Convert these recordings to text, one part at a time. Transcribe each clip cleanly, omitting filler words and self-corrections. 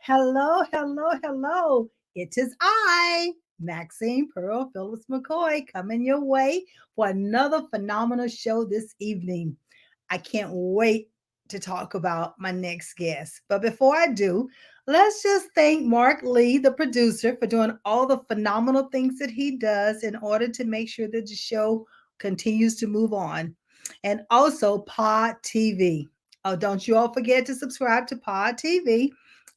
Hello, hello, hello. It is I, Maxine Phillips McKoy, coming your way for another phenomenal show this evening. I can't wait to talk about my next guest. But before I do, let's just thank Mark Lee, the producer, for doing all the phenomenal things that he does in order to make sure that the show continues to move on. And also Pod TV. Oh, don't you all forget to subscribe to Pod TV.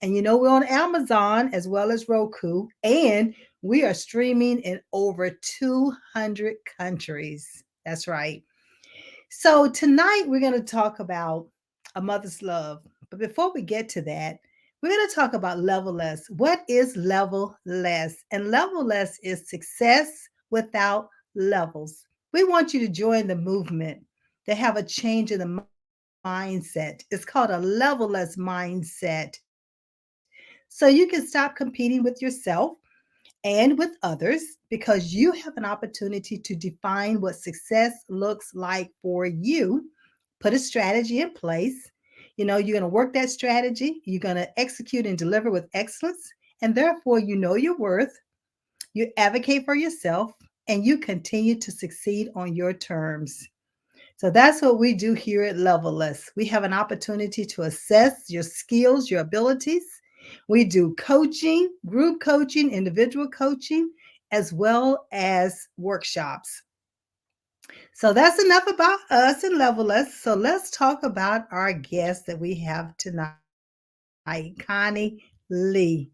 And you know, we're on Amazon as well as Roku, and we are streaming in over 200 countries. That's right. So, tonight we're going to talk about a mother's love. But before we get to that, we're going to talk about level less. What is level less? And level less is success without levels. We want you to join the movement to have a change in the mindset. It's called a level less mindset. So you can stop competing with yourself and with others because you have an opportunity to define what success looks like for you. Put a strategy in place. You know, you're going to work that strategy, you're going to execute and deliver with excellence, and therefore you know your worth, you advocate for yourself, and you continue to succeed on your terms. So that's what we do here at Levelless. We have an opportunity to assess your skills, your abilities. We do coaching, group coaching, individual coaching, as well as workshops. So that's enough about us and Levelless. So let's talk about our guest that we have tonight, Connie Lee.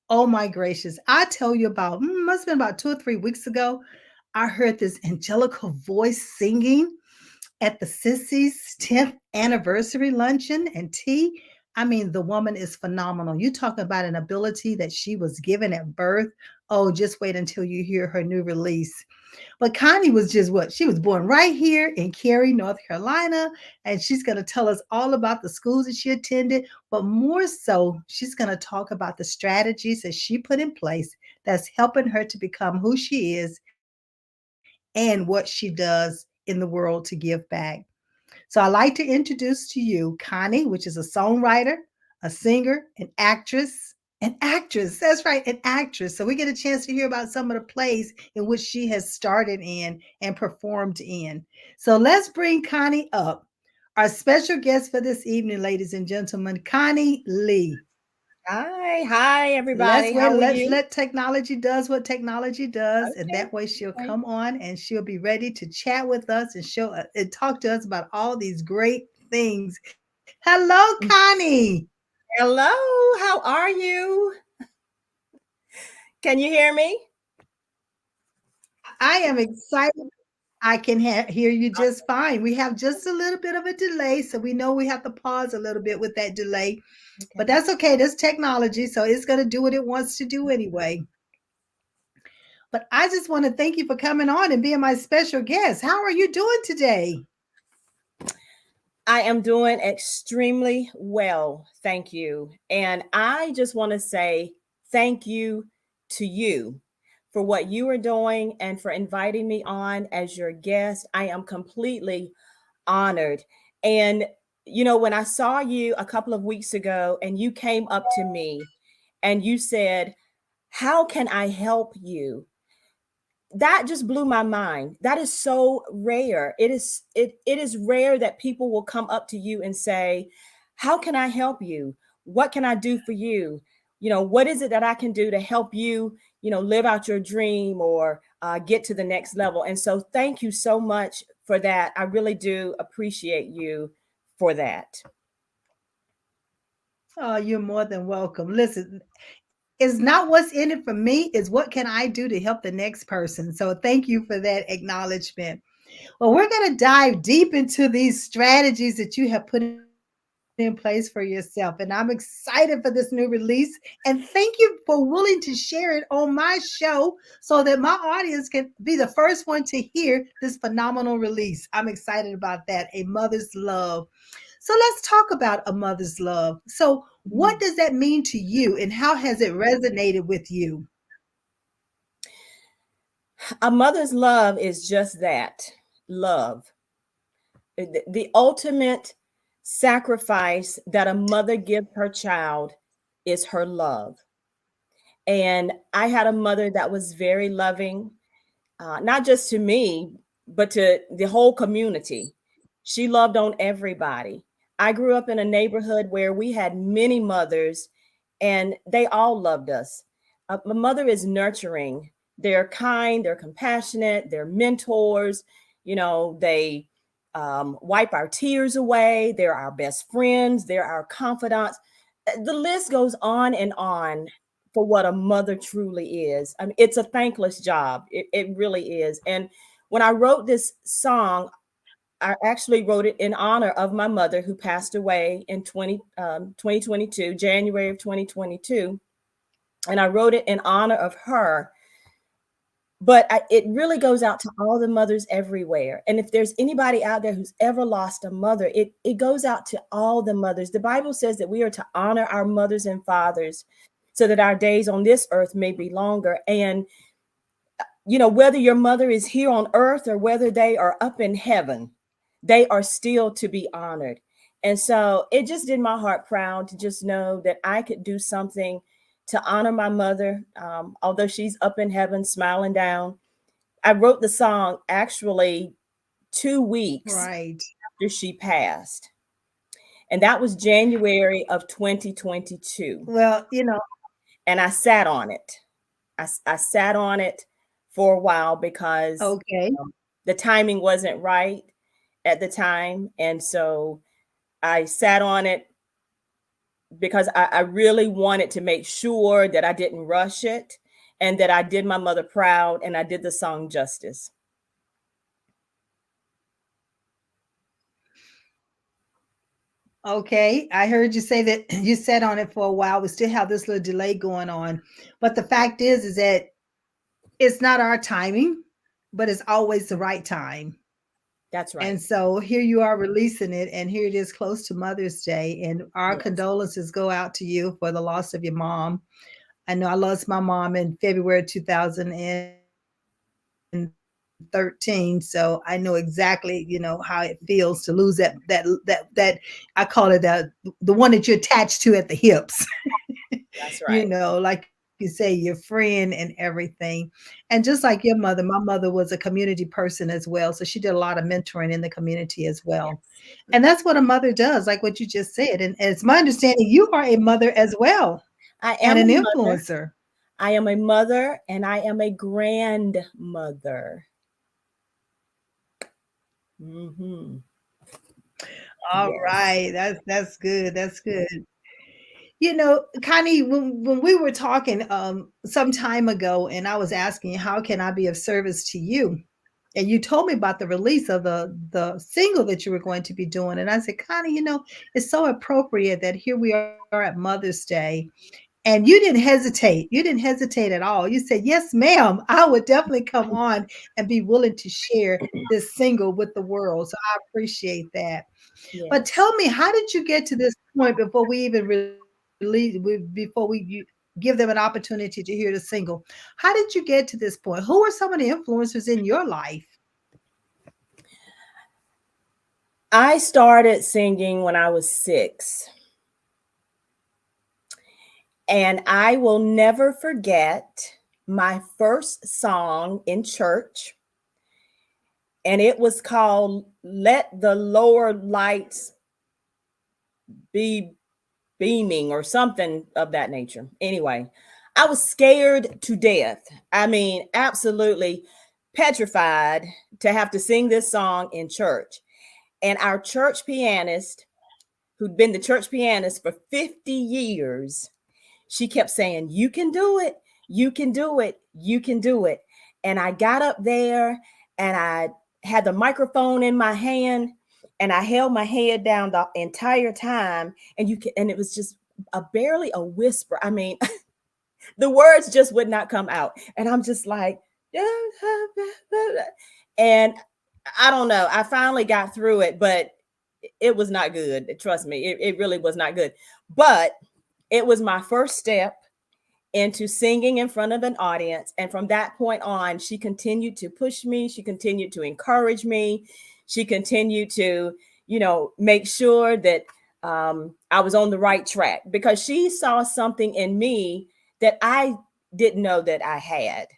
Oh my gracious. I tell you about, must have been about 2 or 3 weeks ago, I heard this angelical voice singing at the Sissy's 10th anniversary luncheon and tea. I mean, the woman is phenomenal. You talk about an ability that she was given at birth. Oh, just wait until you hear her new release. But Connie was just what? She was born right here in Cary, North Carolina, and she's going to tell us all about the schools that she attended, but more so, she's going to talk about the strategies that she put in place that's helping her to become who she is and what she does in the world to give back. So I'd like to introduce to you Connie, which is a songwriter, a singer, an actress. That's right, an actress. So we get a chance to hear about some of the plays in which she has starred in and performed in. So let's bring Connie up. Our special guest for this evening, ladies and gentlemen, Connie Lee. Hi, Let's everybody. wait. How are Let's you? let technology does what technology does, and Okay, that way she'll okay. come on and she'll be ready to chat with us and show and talk to us about all these great things. Hello, Connie. Hello, how are you? Can you hear me? I am excited. I can hear you just fine. We have just a little bit of a delay, so we know we have to pause a little bit with that delay, but Okay. that's okay. That's technology, so it's going to do what it wants to do anyway. But I just want to thank you for coming on and being my special guest. How are you doing today? I am doing extremely well, thank you. And I just want to say thank you to you for what you are doing and for inviting me on as your guest. I am completely honored. And, when I saw you a couple of weeks ago and you came up to me and you said, "How can I help you?" That just blew my mind. That is so rare. It is rare that people will come up to you and say, "How can I help you? What can I do for you? What is it that I can do to help you, live out your dream or get to the next level?" And so thank you so much for that. I really do appreciate you for that. Oh, you're more than welcome. Listen, it's not what's in it for me, is what can I do to help the next person. So thank you for that acknowledgement. Well, we're going to dive deep into these strategies that you have put in place for yourself. And I'm excited for this new release. And thank you for willing to share it on my show so that my audience can be the first one to hear this phenomenal release. I'm excited about that. A mother's love. So let's talk about a mother's love. So, what does that mean to you and how has it resonated with you? A mother's love is just that, love. The ultimate sacrifice that a mother gives her child is her love. And I had a mother that was very loving, not just to me, but to the whole community. She loved on everybody. I grew up in a neighborhood where we had many mothers and they all loved us. My mother is nurturing. They're kind, they're compassionate, they're mentors. They wipe our tears away. They're our best friends, they're our confidants. The list goes on for what a mother truly is. I mean, it's a thankless job. It really is. And when I wrote this song, I actually wrote it in honor of my mother who passed away in 2022, January of 2022. And I wrote it in honor of her. But it really goes out to all the mothers everywhere. And if there's anybody out there who's ever lost a mother, it goes out to all the mothers. The Bible says that we are to honor our mothers and fathers so that our days on this earth may be longer. And, whether your mother is here on earth or whether they are up in heaven, they are still to be honored. And so it just did my heart proud to just know that I could do something to honor my mother, although she's up in heaven smiling down. I wrote the song actually 2 weeks Right. after she passed. And that was January of 2022. Well, And I sat on it. I sat on it for a while because okay. the timing wasn't right at the time. And so I sat on it because I really wanted to make sure that I didn't rush it and that I did my mother proud and I did the song justice. Okay. I heard you say that you sat on it for a while. We still have this little delay going on. But the fact is that it's not our timing, but it's always the right time. That's right. And so here you are releasing it, and here it is close to Mother's Day. And our Yes. condolences go out to you for the loss of your mom. I know I lost my mom in February 2013, so I know exactly, how it feels to lose that I call it the one that you're attached to at the hips. That's right. Like you say, your friend and everything. And just like your mother, my mother was a community person as well. So she did a lot of mentoring in the community as well. Yes. And that's what a mother does, like what you just said. And it's my understanding you are a mother as well I and am an a mother. influencer. I am a mother and I am a grandmother. Hmm. All Yes. right. That's good. That's good. Connie, when we were talking some time ago, and I was asking you, how can I be of service to you? And you told me about the release of the single that you were going to be doing. And I said, Connie, it's so appropriate that here we are at Mother's Day. And you didn't hesitate. You didn't hesitate at all. You said, yes, ma'am, I would definitely come on and be willing to share this single with the world. So I appreciate that. But Yes. tell me, how did you get to this point before we even release, before you give them an opportunity to hear the single? How did you get to this point? Who are some of the influencers in your life? I started singing when I was 6. And I will never forget my first song in church. And it was called Let the Lower Lights Be Beaming or something of that nature. Anyway, I was scared to death. I mean, absolutely petrified to have to sing this song in church. And our church pianist, who'd been the church pianist for 50 years, she kept saying, you can do it. You can do it. You can do it. And I got up there and I had the microphone in my hand and I held my head down the entire time. And it was just barely a whisper. I mean, the words just would not come out. And I'm just like, and I don't know. I finally got through it, but it was not good. Trust me, it really was not good. But it was my first step into singing in front of an audience. And from that point on, she continued to push me. She continued to encourage me. She continued to, make sure that I was on the right track because she saw something in me that I didn't know that I had.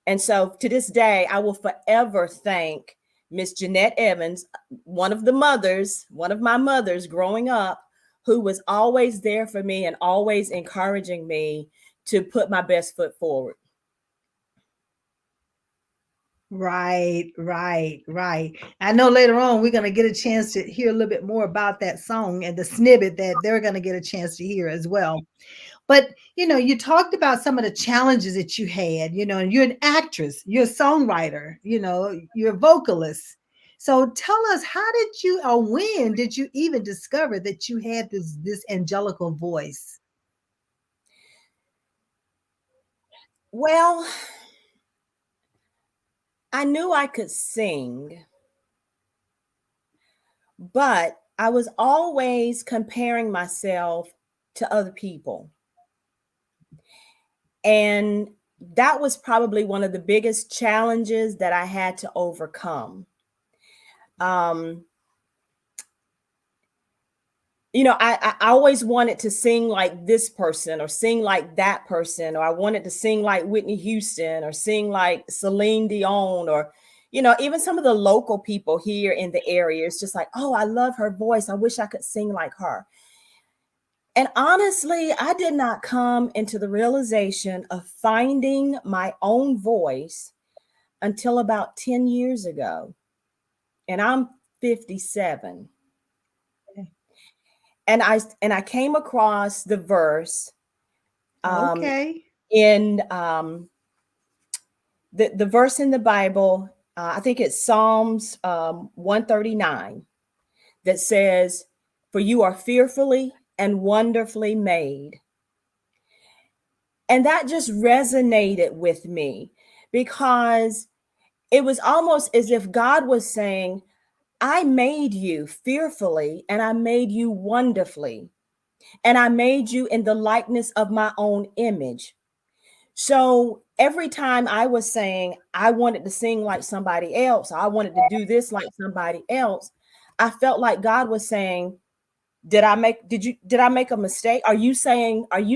And so to this day, I will forever thank Miss Jeanette Evans, one of my mothers growing up, who was always there for me and always encouraging me to put my best foot forward. Right, right, right. I know later on we're going to get a chance to hear a little bit more about that song and the snippet that they're going to get a chance to hear as well. But, you talked about some of the challenges that you had, and you're an actress, you're a songwriter, you're a vocalist. So tell us, how did you, or when did you even discover that you had this angelical voice? Well, I knew I could sing, but I was always comparing myself to other people. And that was probably one of the biggest challenges that I had to overcome. Um, I always wanted to sing like this person or sing like that person, or I wanted to sing like Whitney Houston or sing like Celine Dion, or, even some of the local people here in the area. It's just like, oh, I love her voice. I wish I could sing like her. And honestly, I did not come into the realization of finding my own voice until about 10 years ago. And I'm 57. And I came across the verse um, Okay. in the verse in the Bible. I think it's Psalms 139 that says, "For you are fearfully and wonderfully made." And that just resonated with me because it was almost as if God was saying, I made you fearfully and I made you wonderfully, and I made you in the likeness of my own image. So every time I was saying I wanted to sing like somebody else, I wanted to do this like somebody else, I felt like God was saying, did I make a mistake? Are you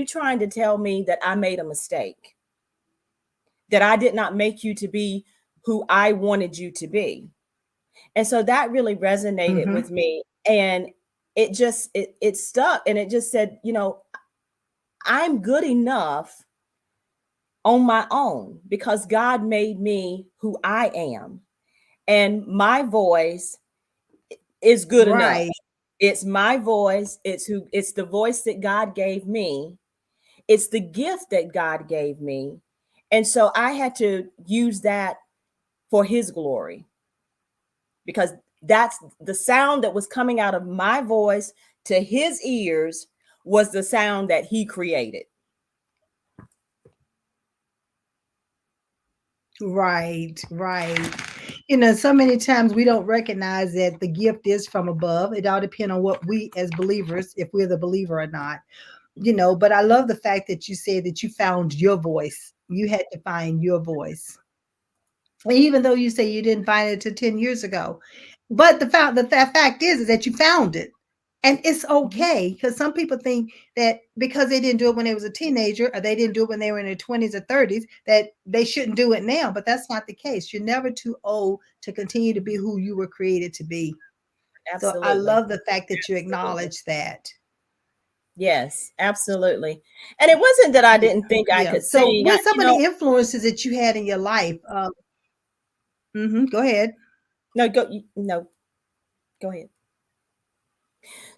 trying to tell me that I made a mistake? That I did not make you to be who I wanted you to be? And so that really resonated Mm-hmm. with me. And it stuck, and it just said, I'm good enough on my own because God made me who I am. And my voice is good enough. Right. It's my voice. It's the voice that God gave me. It's the gift that God gave me. And so I had to use that for his glory, because that's the sound that was coming out of my voice to his ears was the sound that he created. Right, right. So many times we don't recognize that the gift is from above. It all depends on what we as believers, if we're the believer or not. But I love the fact that you said that you found your voice. You had to find your voice. Even though you say you didn't find it till 10 years ago. But the fact is that you found it. And it's Mhm. okay, because some people think that because they didn't do it when they was a teenager, or they didn't do it when they were in their 20s or 30s, that they shouldn't do it now. But that's not the case. You're never too old to continue to be who you were created to be. So I Absolutely. love the fact that you Absolutely. acknowledge that. Yes, absolutely. And it wasn't that I Yeah, didn't think I yeah. could So sing. what some of the influences that you had in your life? Go ahead. No, no, go ahead.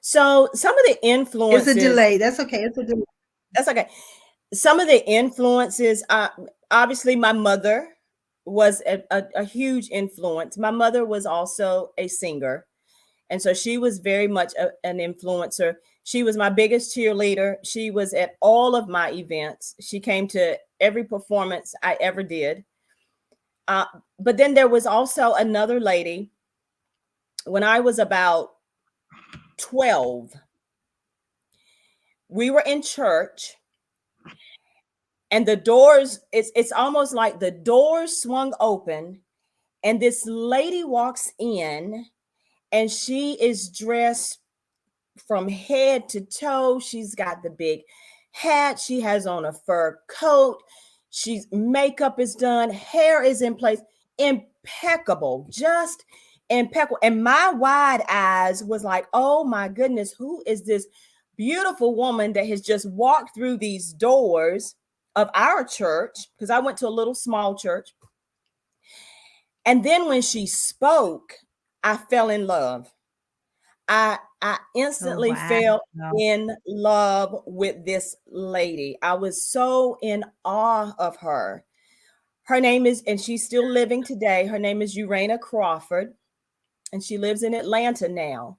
So some of the It's a influences, delay. That's okay. It's a delay. that's okay. Some of the influences, obviously my mother was a huge influence. My mother was also a singer. And so she was very much an influencer. She was my biggest cheerleader. She was at all of my events. She came to every performance I ever did. Uh, but then there was also another lady when I was about 12. We were in church, and the doors, it's almost like the doors swung open, and this lady walks in, and she is dressed from head to toe. She's got the big hat. She has on a fur coat. She's makeup is done. Hair is in place. Impeccable. Just impeccable. And my wide eyes was like, oh my goodness, who is this beautiful woman that has just walked through these doors of our church? Because I went to a little small church. And then when she spoke, I fell in love. I Oh, instantly wow. fell in love with this lady. I was so in awe of her. Her name is, and she's still living today. Her name is Urana Crawford, and she lives in Atlanta now.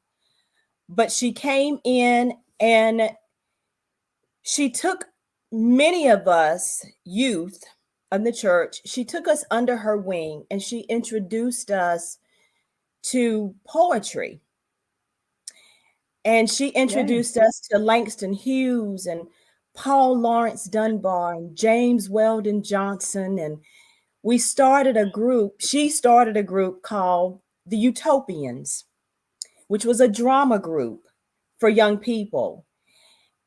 But she came in and she took many of us youth of the church. She took us under her wing and she introduced us to poetry. And she introduced Yes. us to Langston Hughes and Paul Lawrence Dunbar and James Weldon Johnson. And we started a group. She started a group called the Utopians, which was a drama group for young people.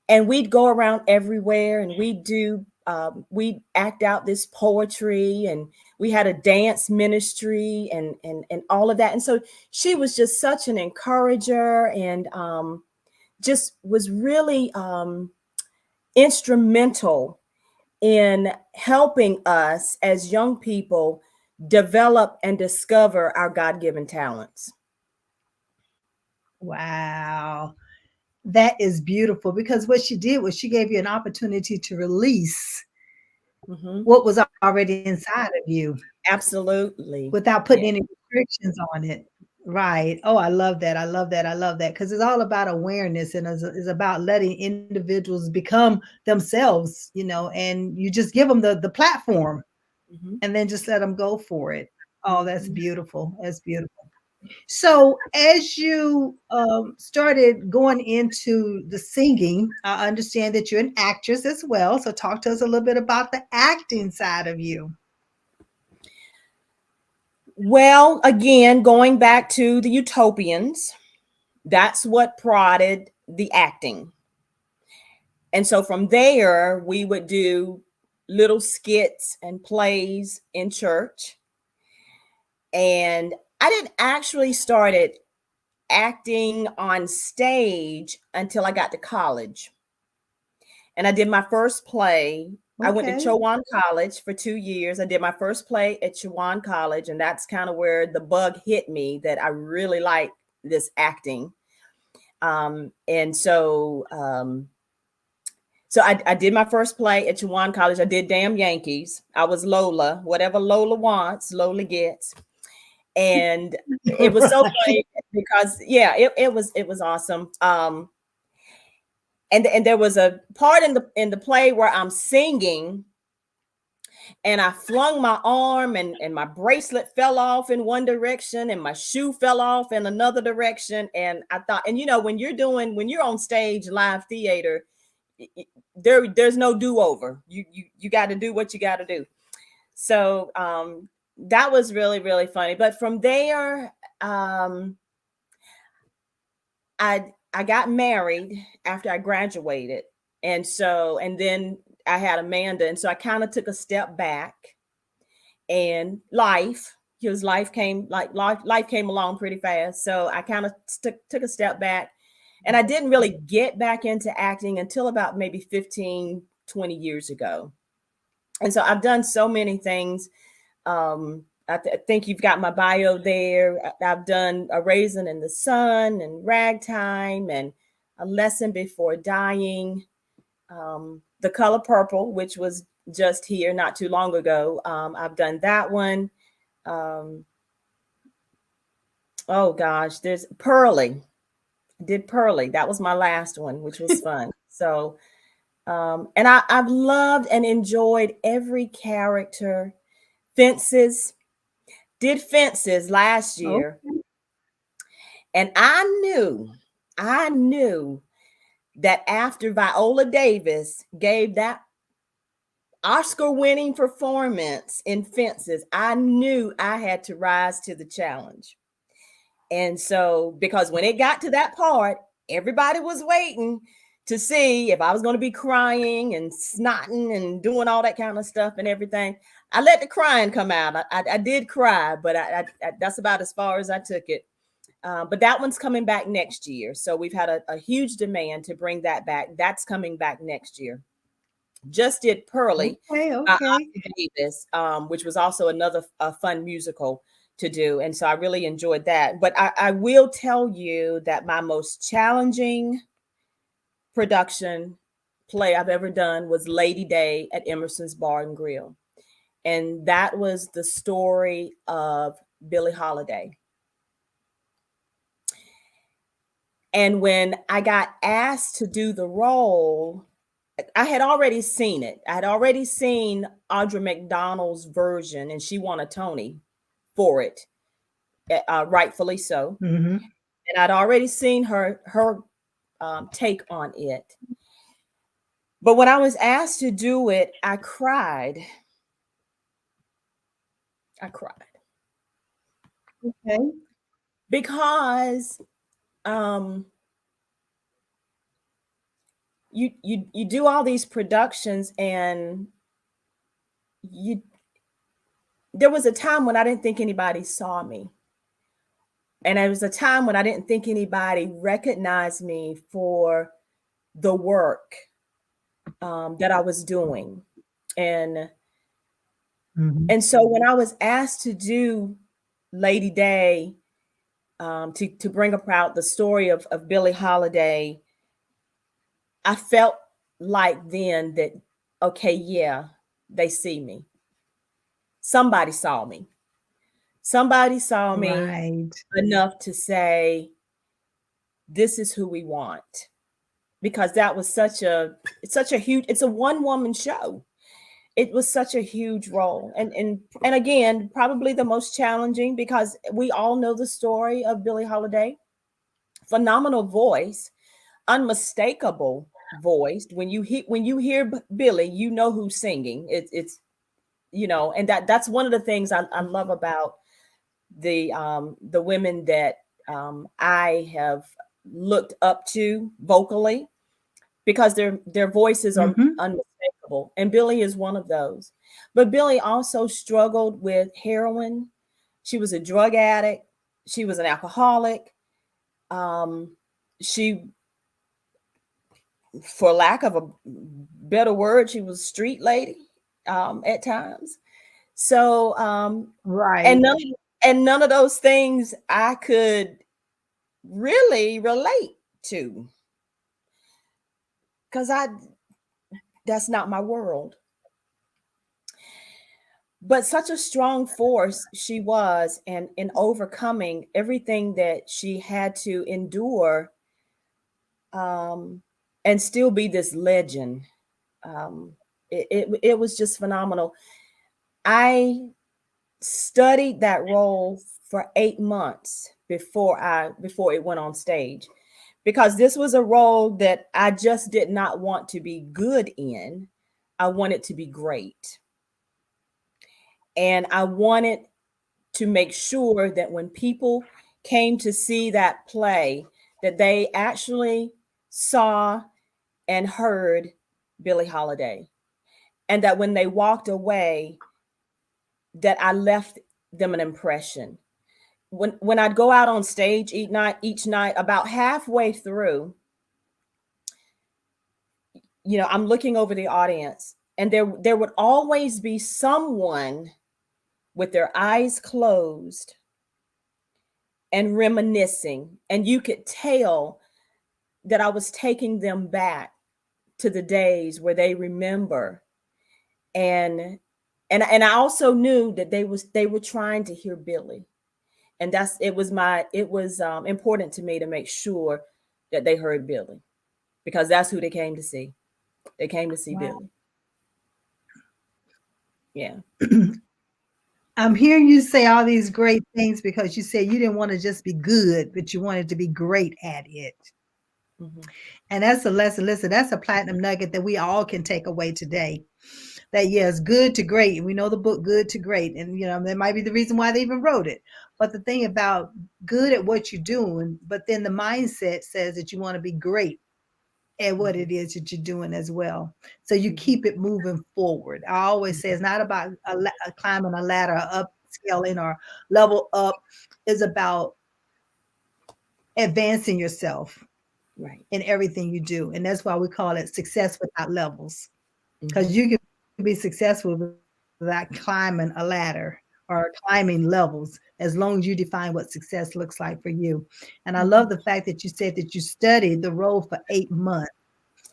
And we'd go around everywhere and we'd act out this poetry, and we had a dance ministry and all of that. And so she was just such an encourager, and just was really instrumental in helping us as young people develop and discover our God-given talents. Wow. That is beautiful because what she did was she gave you an opportunity to release Mhm. what was already inside of you Absolutely. without putting Yeah. any restrictions on it. Right. Oh, I love that. I love that. I love that because it's all about awareness and is about letting individuals become themselves, and you just give them the platform Mhm. and then just let them go for it. Oh, that's Mhm. beautiful. That's beautiful. So, as you started going into the singing, I understand that you're an actress as well. So, talk to us a little bit about the acting side of you. Well, again, going back to the Utopians, that's what prodded the acting. And so from there, we would do little skits and plays in church. And I didn't actually started acting on stage until I got to college. And I did my first play. I went to Okay. Chowan College for 2 years. I did my first play at Chowan College, and that's kind of where the bug hit me that I really like this acting. And so I did my first play at Chowan College. I did Damn Yankees. I was Lola. Whatever Lola wants, Lola gets. And it was so Right. funny because yeah, it was awesome. And there was a part in the play where I'm singing and I flung my arm and my bracelet fell off in one direction and my shoe fell off in another direction. And I thought, and when you're on stage live theater, there's no do-over. You got to do what you got to do. So that was really, really funny. But from there, I got married after I graduated. And then I had Amanda. And so I kind of took a step back, and life came along pretty fast. So I kind of took a step back, and I didn't really get back into acting until about maybe 15, 20 years ago. And so I've done so many things. I think you've got my bio there. I've done A Raisin in the Sun and Ragtime and A Lesson Before Dying, The Color Purple, which was just here not too long ago. I've done that one. Um, oh gosh, there's Pearly. Did Pearly. That was my last one, which was fun. So, and I've loved and enjoyed every character. Fences, did Fences last Oh, year, and I knew that after Viola Davis gave that Oscar-winning performance in Fences, I knew I had to rise to the challenge. And so, because when it got to that part, everybody was waiting to see if I was going to be crying and snotting and doing all that kind of stuff and everything. I let the crying come out. I did cry, but that's about as far as I took it. But that one's coming back next year. So we've had a huge demand to bring that back. That's coming back next year. Just did Pearly Okay, by okay. Oscar Davis, which was also another fun musical to do. And so I really enjoyed that. But I will tell you that my most challenging production play I've ever done was Lady Day at Emerson's Bar and Grill. And that was the story of Billie Holiday. And when I got asked to do the role, I had already seen it. I had already seen Audra McDonald's version, and she won a Tony for it, rightfully so. Mm-hmm. And I'd already seen her take on it. But when I was asked to do it, I cried. I cried Okay. because you do all these productions, and there was a time when I didn't think anybody saw me. And there was a time when I didn't think anybody recognized me for the work that I was doing. And so when I was asked to do Lady Day, to bring about the story of Billie Holiday, I felt like then that, okay, yeah, they see me. Somebody saw me. Somebody saw me Right. enough to say, this is who we want. Because that was such a huge, it's a one-woman show. It was such a huge role. And again, probably the most challenging, because we all know the story of Billie Holiday. Phenomenal voice, unmistakable voice. When you hear Billie, you know who's singing. It's and that's one of the things I love about the women that I have looked up to vocally, because their voices are unmistakable, and Billie is one of those. But Billie also struggled with heroin. She was a drug addict. She was an alcoholic. She, for lack of a better word, she was street lady at times. So Right. and none of those things I could really relate to, because that's not my world. But such a strong force she was, and in overcoming everything that she had to endure, and still be this legend. It was just phenomenal. I studied that role for 8 months before it went on stage, because this was a role that I just did not want to be good in. I wanted to be great. And I wanted to make sure that when people came to see that play, that they actually saw and heard Billie Holiday. And that when they walked away, that I left them an impression. When I'd go out on stage each night, about halfway through, I'm looking over the audience, and there would always be someone with their eyes closed and reminiscing. And you could tell that I was taking them back to the days where they remember. And I also knew that they were trying to hear Billie. And it was important to me to make sure that they heard Billie, because that's who they came to see. They came to see Billie. Yeah. I'm hearing you say all these great things because you said you didn't want to just be good, but you wanted to be great at it. And that's a lesson. Listen, that's a platinum nugget that we all can take away today. That, yes, good to great. We know the book Good to Great. And, that might be the reason why they even wrote it. But the thing about good at what you're doing, but then the mindset says that you want to be great at what Mhm. it is that you're doing as well. So you Mhm. keep it moving forward. I always say Mhm. it's not about climbing a ladder, upscaling, or level up. It's about advancing yourself Right. in everything you do. And that's why we call it success without levels. Because Mhm. you can be successful without climbing a ladder or climbing levels, as long as you define what success looks like for you. And I love Mhm. the fact that you said that you studied the role for 8 months.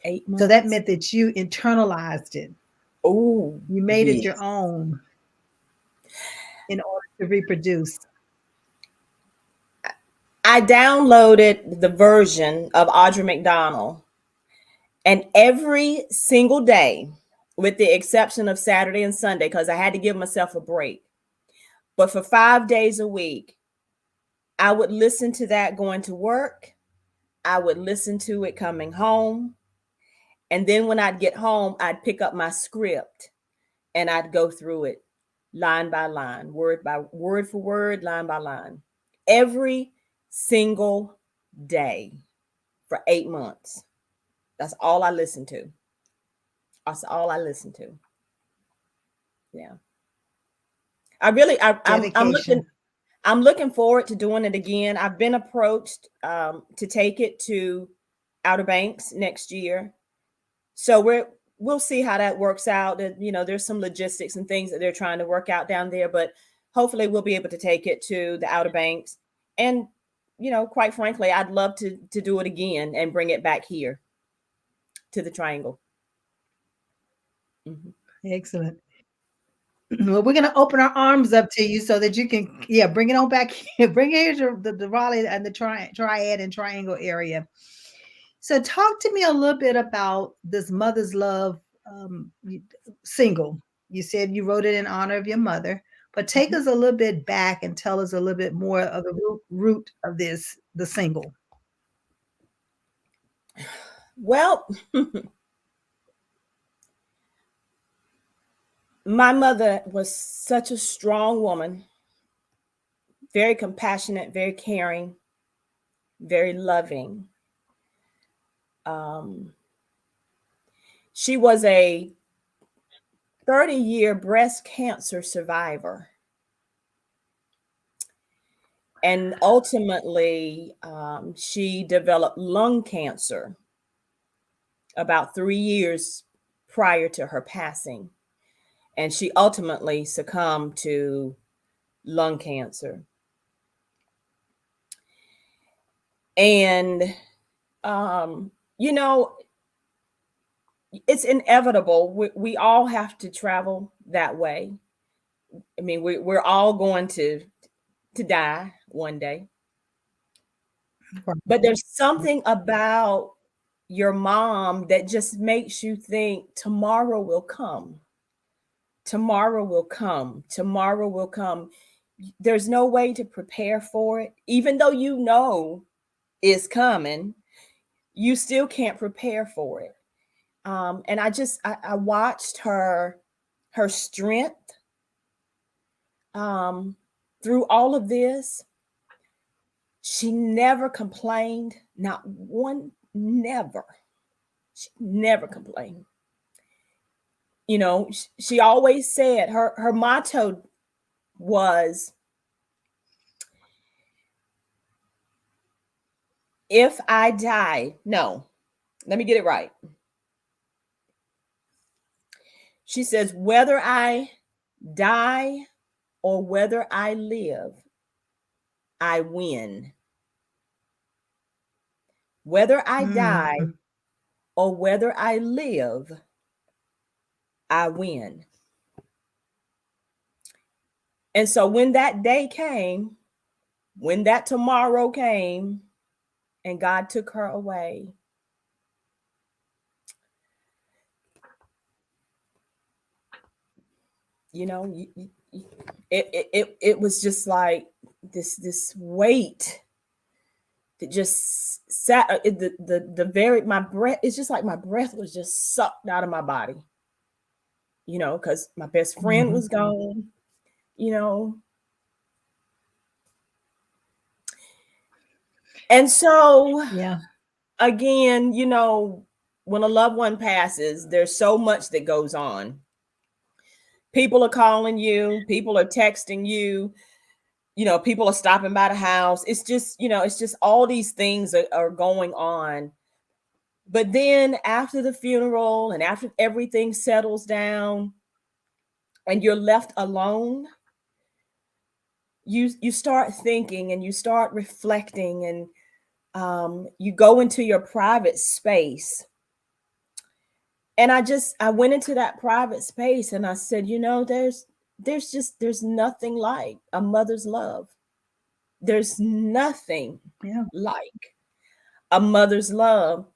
8 So that months. meant that you internalized it. Oh, You made it your yes. own in order to reproduce. I downloaded the version of Audra McDonald, and every single day, with the exception of Saturday and Sunday, because I had to give myself a break, but for 5 days a week, I would listen to that going to work. I would listen to it coming home. And then when I'd get home, I'd pick up my script and I'd go through it line by line, word by word for word, line by line, every single day for 8 months. That's all I listened to. That's all I listened to. Yeah. I'm looking, Dedication. I'm looking forward to doing it again. I've been approached to take it to Outer Banks next year. So we'll see how that works out. And there's some logistics and things that they're trying to work out down there, but hopefully we'll be able to take it to the Outer Banks. And quite frankly, I'd love to do it again and bring it back here to the Triangle. Mhm. Excellent. Well, we're going to open our arms up to you so that you can, yeah, bring it on back here. Bring it here to the Raleigh and the triad and triangle area. So, talk to me a little bit about this Mother's Love single. You said you wrote it in honor of your mother, but take Mhm. us a little bit back and tell us a little bit more of the root of the single. Well, my mother was such a strong woman, very compassionate, very caring, very loving. Um, she was a 30-year breast cancer survivor. And ultimately, she developed lung cancer about 3 years prior to her passing. And she ultimately succumbed to lung cancer. And, um, you know, it's inevitable. We all have to travel that way. I mean, we're all going to die one day. But there's something about your mom that just makes you think tomorrow will come. Tomorrow will come. Tomorrow will come. There's no way to prepare for it. Even though you know it's coming, you still can't prepare for it. And I watched her strength um, through all of this. She never complained, not one, never. She never complained. She always said her motto was, if I die, no, let me get it right. She says, whether I die or whether I live, I win. Whether I die Mm. or whether I live, I win. And so when that day came, when that tomorrow came, and God took her away, you know, it was just like this weight that just sat the very my breath. It's just like my breath was just sucked out of my body, because my best friend Mhm. was gone, you know, And so, Yeah. again, when a loved one passes, there's so much that goes on. People are calling you, people are texting you, people are stopping by the house. It's just all these things are going on. But then after the funeral and after everything settles down and you're left alone, you start thinking and you start reflecting, and you go into your private space. And I went into that private space and I said, there's nothing like a mother's love. There's nothing Yeah. like a mother's love.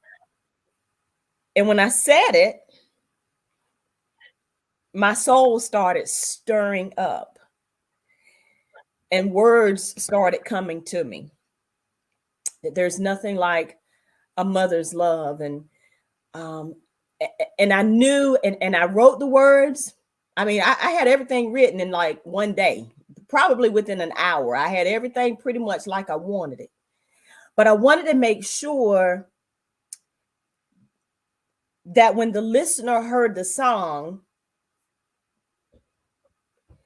And when I said it, my soul started stirring up and words started coming to me that there's nothing like a mother's love. Um, and I knew, and I wrote the words. I mean, I had everything written in like one day, probably within an hour. I had everything pretty much like I wanted it. But I wanted to make sure that when the listener heard the song,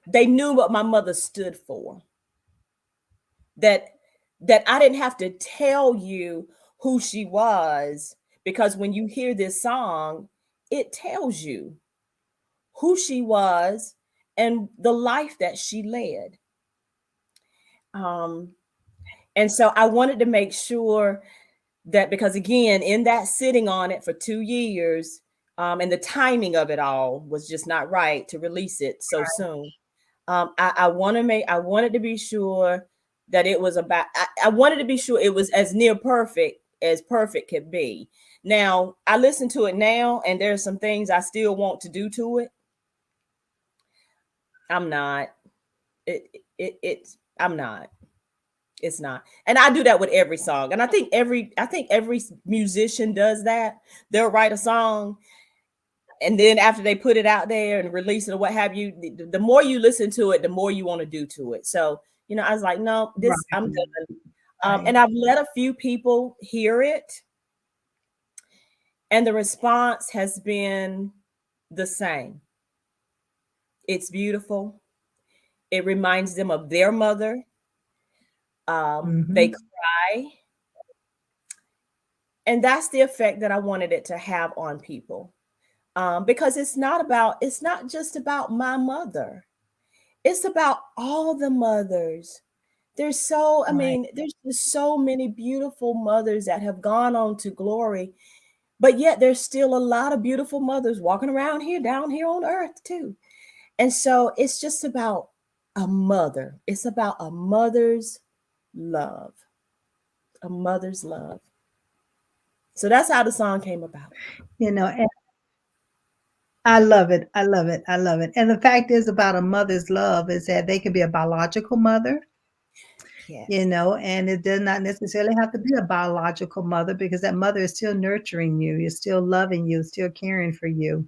they knew what my mother stood for. That I didn't have to tell you who she was, because when you hear this song, it tells you who she was and the life that she led. And so I wanted to make sure that, because again, in that sitting on it for 2 years, and the timing of it all was just not right to release it so soon. I wanted to be sure that it was about, I wanted to be sure it was as near perfect as perfect could be. Now, I listen to it now, and there's some things I still want to do to it. I'm not. I'm not. It's not. And I do that with every song. And I think every musician does that. They'll write a song, and then after they put it out there and release it or what have you, the more you listen to it, the more you want to do to it. So, I was like, no, I'm done. And I've let a few people hear it, and the response has been the same. It's beautiful. It reminds them of their mother. They cry. And that's the effect that I wanted it to have on people. Because it's not just about my mother. It's about all the mothers. There's just so many beautiful mothers that have gone on to glory, but yet there's still a lot of beautiful mothers walking around here, down here on earth too. And so it's just about a mother. It's about a mother's love. A mother's love. So that's how the song came about. And I love it. I love it. I love it. And the fact is about a mother's love is that they can be a biological mother, Yes. And it does not necessarily have to be a biological mother, because that mother is still nurturing you. You're still loving you, still caring for you.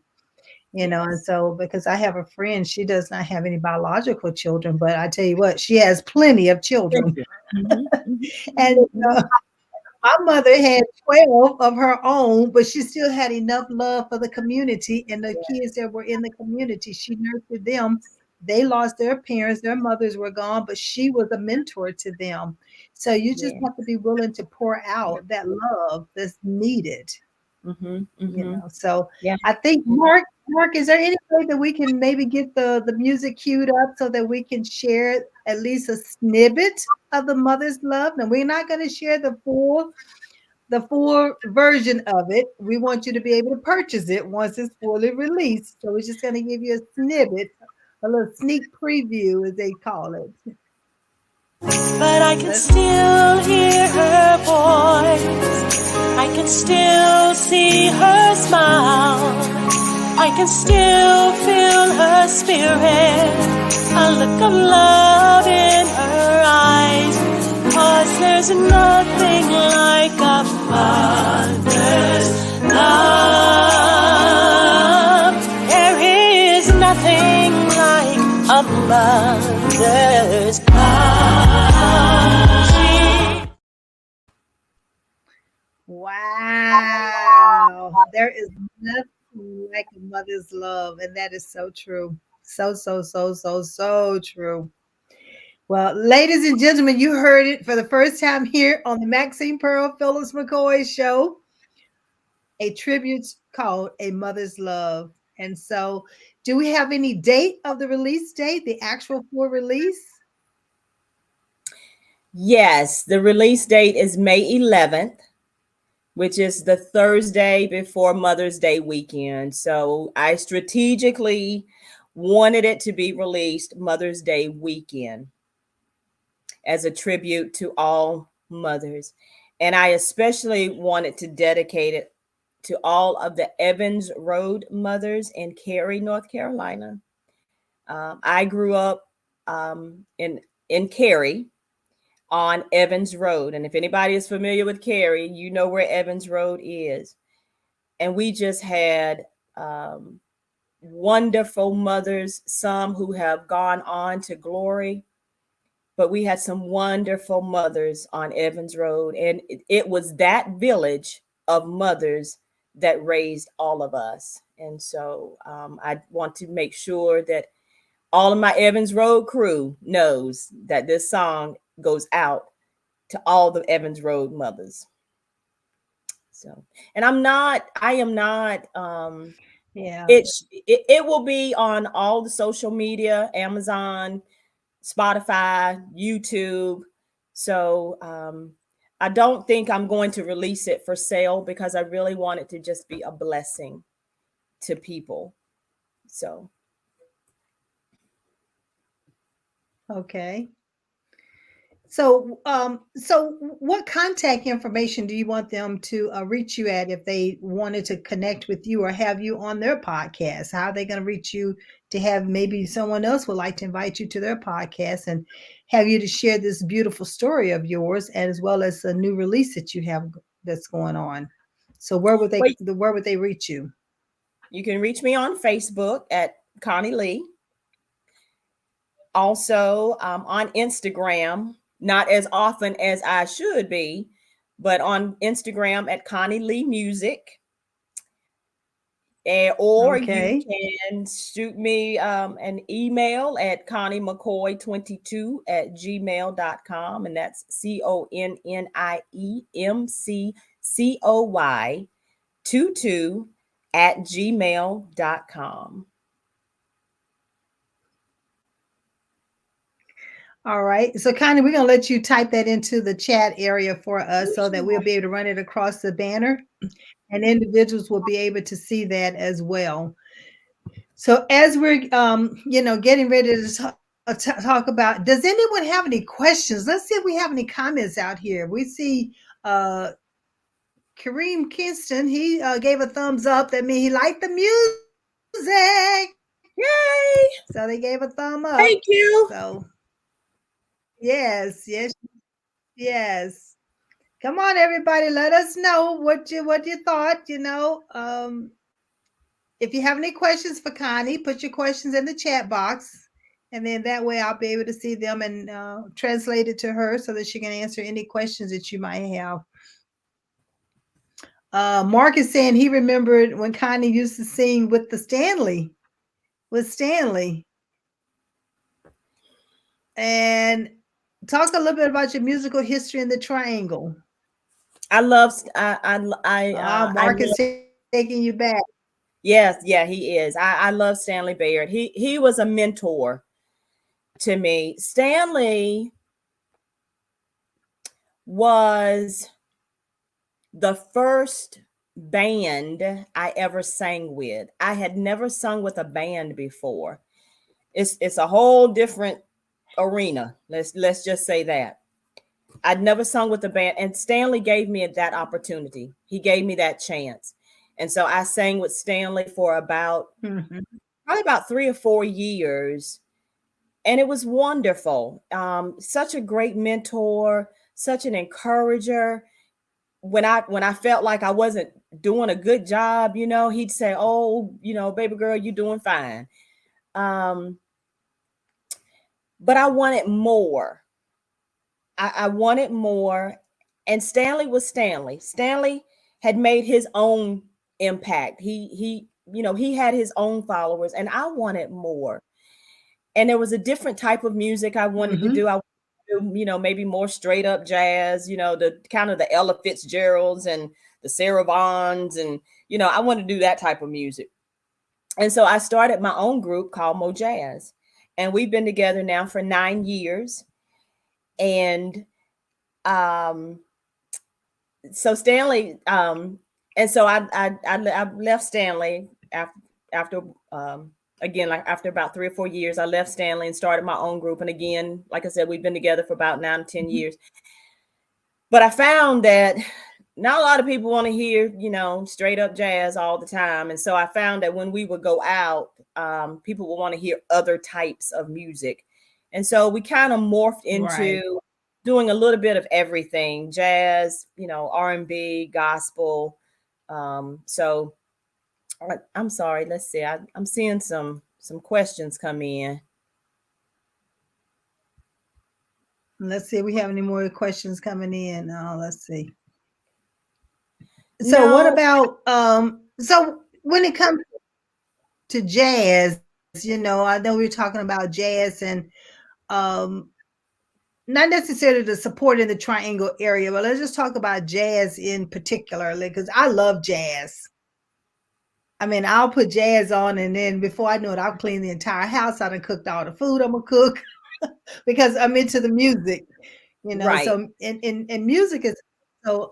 And so, because I have a friend, she does not have any biological children, but I tell you what, she has plenty of children. And my mother had 12 of her own, but she still had enough love for the community and the kids that were in the community. She nurtured them. They lost their parents, their mothers were gone, but she was a mentor to them. So you just have to be willing to pour out that love that's needed. So I think, Mark, is there any way that we can maybe get the music queued up so that we can share at least a snippet of the mother's love? And we're not going to share the full version of it. We want you to be able to purchase it once it's fully released. So we're just going to give you a snippet, a little sneak preview, as they call it. But I can still hear her voice. I can still see her smile. I can still feel her spirit. A look of love in her eyes. 'Cause there's nothing like a mother's love. There is nothing like a mother's love. Wow. There is nothing like a mother's love. And that is so true. So, so, so, so, so true. Well, ladies and gentlemen, you heard it for the first time here on the Maxine Pearl Phillips McKoy show, a tribute called A Mother's Love. And so, do we have any date of the release date, the actual full release? Yes, the release date is May 11th, which is the Thursday before Mother's Day weekend. So I strategically wanted it to be released Mother's Day weekend as a tribute to all mothers. And I especially wanted to dedicate it to all of the Evans Road mothers in Cary, North Carolina. I grew up in Cary on Evans Road. And if anybody is familiar with Cary, you know where Evans Road is. And we just had wonderful mothers, some who have gone on to glory, but we had some wonderful mothers on Evans Road. And it was that village of mothers that raised all of us. And so I want to make sure that all of my Evans Road crew knows that this song goes out to all the Evans Road mothers. So, and I am not, Yeah. it will be on all the social media, Amazon, Spotify, YouTube. So, I don't think I'm going to release it for sale because I really want it to just be a blessing to people. So, Okay. So what contact information do you want them to reach you at if they wanted to connect with you or have you on their podcast? How are they going to reach you to have maybe someone else would like to invite you to their podcast and have you to share this beautiful story of yours as well as a new release that you have that's going on? So wait, where would they reach you? you can reach me on Facebook at Connie Lee. Also on Instagram, not as often as I should be, but on Instagram at Connie Lee Music. Or you Okay. can shoot me an email at conniemccoy22@gmail.com. And that's CONNIEMCCOY22@gmail.com. All right. So, Connie, we're going to let you type that into the chat area for us so that we'll be able to run it across the banner and individuals will be able to see that as well. So, as we're, getting ready to talk about, does anyone have any questions? Let's see if we have any comments out here. We see uh, Kareem Kingston. He gave a thumbs up. That means he liked the music. Yay! So, they gave a thumb up. Thank you. So, yes, yes, yes. Come on, everybody. Let us know what you thought. If you have any questions for Connie, put your questions in the chat box, and then that way I'll be able to see them and translate it to her so that she can answer any questions that you might have. Mark is saying he remembered when Connie used to sing with Stanley, and talk a little bit about your musical history in the Triangle. I love Mark is taking you back. Yes, yeah, he is. I love Stanley Baird. He was a mentor to me. Stanley was the first band I ever sang with. I had never sung with a band before. It's a whole different arena. Let's just say that. I'd never sung with a band, and Stanley gave me that opportunity. He gave me that chance. And so I sang with Stanley for Mhm. probably about 3 or 4 years. And it was wonderful. Such a great mentor, such an encourager. When I felt like I wasn't doing a good job, he'd say, "Oh, baby girl, you're doing fine." Um, but I wanted more. I wanted more, And Stanley was Stanley. Stanley had made his own impact. He had his own followers, and I wanted more. And there was a different type of music I wanted to Mm-hmm. do. I wanted to do, maybe more straight up jazz, the kind of the Ella Fitzgeralds and the Sarah Vaughns, and I wanted to do that type of music. And so I started my own group called Mo Jazz, and we've been together now for 9 years. And um, so Stanley, and so I left Stanley after again, like after about 3 or 4 years, I left Stanley and started my own group. And again, like I said, we've been together for about 9 or 10 Mm-hmm. years. But I found that not a lot of people want to hear, straight up jazz all the time. And so I found that when we would go out, people would want to hear other types of music. And so we kind of morphed Right. into doing a little bit of everything: jazz, R&B, gospel. So I'm sorry. Let's see. I'm seeing some questions come in. Let's see if we have any more questions coming in. Let's see. So what No, about so when it comes to jazz, I know we were talking about jazz and um not necessarily the support in the triangle area, but let's just talk about jazz in particularly because I love jazz. I mean, I'll put jazz on, and then before I know it, I'll clean the entire house. I done cooked all the food I'm gonna cook because I'm into the music, right. So and music is so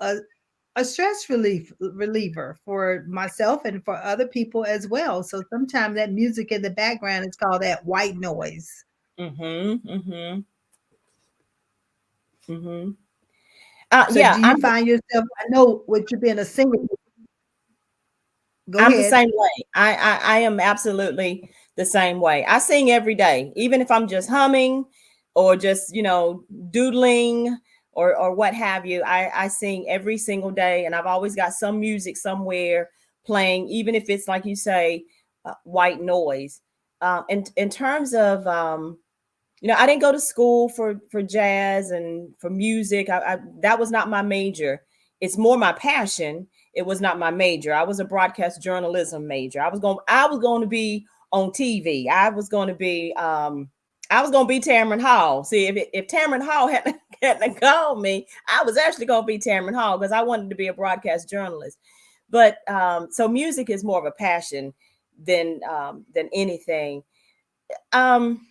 a stress reliever for myself and for other people as well. So sometimes that music in the background is called that white noise. Mm-hmm. Mm-hmm. Mm-hmm. So Yeah, do you find yourself? I know with you being a singer. Go I'm the ahead. same way. I am absolutely the same way. I sing every day, even if I'm just humming or just, doodling or what have you. I sing every single day, and I've always got some music somewhere playing, even if it's like you say, white noise. In terms of, I didn't go to school for jazz and for music. That was not my major. It's more my passion. It was not my major. I was a broadcast journalism major. I was going to be on TV. I was going to be Tamron Hall. See, if Tamron Hall hadn't called me, I was actually going to be Tamron Hall because I wanted to be a broadcast journalist. But so music is more of a passion than anything. Um,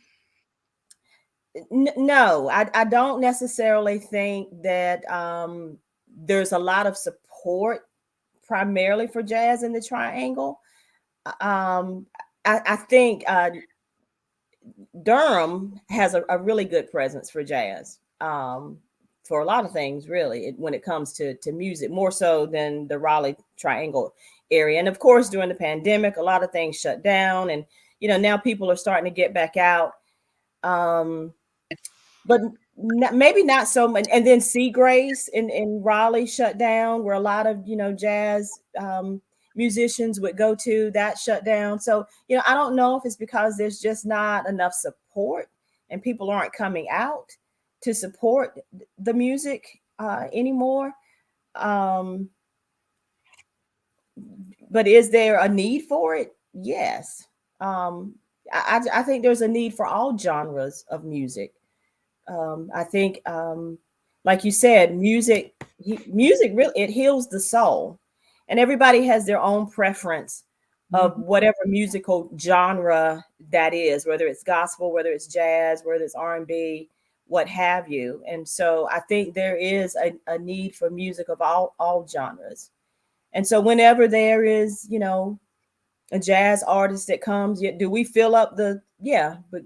no, I don't necessarily think that there's a lot of support primarily for jazz in the triangle. Um, I think Durham has a really good presence for jazz, for a lot of things, really, when it comes to music, more so than the Raleigh Triangle area. And of course, during the pandemic, a lot of things shut down, and now people are starting to get back out. Um, but maybe not so much. And then Seagrace in Raleigh shut down, where a lot of jazz musicians would go to. That shut down. So I don't know if it's because there's just not enough support and people aren't coming out to support the music anymore. Um, but is there a need for it? Yes. I think there's a need for all genres of music. I think, like you said, music really, it heals the soul, and everybody has their own preference of Mhm. whatever musical genre that is, whether it's gospel, whether it's jazz, whether it's R&B, what have you. And so I think there is a need for music of all genres. And so whenever there is, a jazz artist that comes, do we fill up yeah, but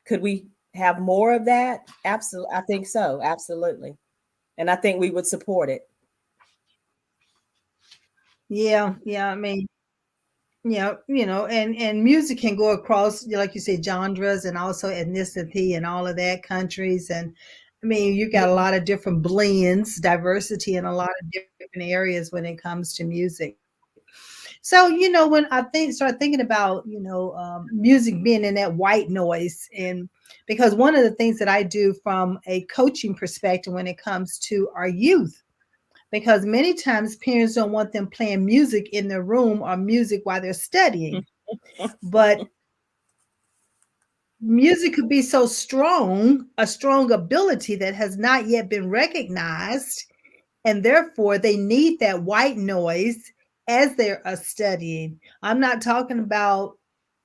could we have more of that? Absolutely. I think so. Absolutely. And I think we would support it. Yeah. I mean, and music can go across, like you say, genres and also ethnicity and all of that, countries. And I mean, you got a lot of different blends, diversity in a lot of different areas when it comes to music. So, when start thinking about, music being in that white noise, and because one of the things that I do from a coaching perspective when it comes to our youth, because many times parents don't want them playing music in their room or music while they're studying. But music could be so strong, a strong ability that has not yet been recognized, and therefore they need that white noise as they're studying. I'm not talking about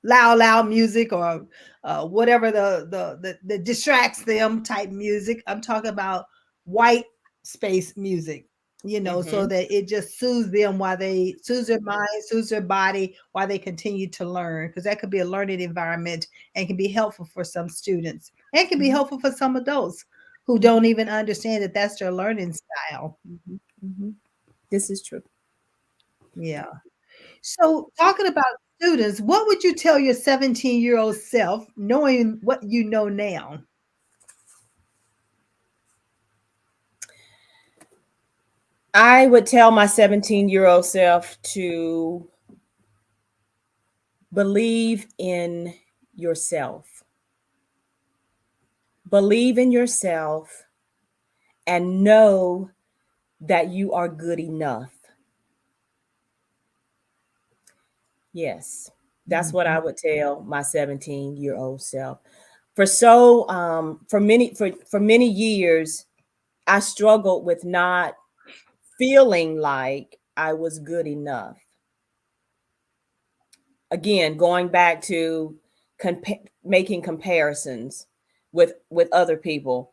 loud music or whatever the distracts them type music. I'm talking about white space music, so Mm-hmm. that it just soothes them while they soothes their mind, soothes their body while they continue to learn. Because that could be a learning environment and can be helpful for some students and can be Mm-hmm. helpful for some adults who Mm-hmm. don't even understand that that's their learning style. Mm-hmm. Mm-hmm. This is true. Yeah. So, talking about students, what would you tell your 17-year-old self knowing what you know now? I would tell my 17-year-old self to believe in yourself. Believe in yourself and know that you are good enough. Yes, that's what I Mhm. would tell my 17-year-old self. For many years, I struggled with not feeling like I was good enough. Again, going back to making comparisons with other people,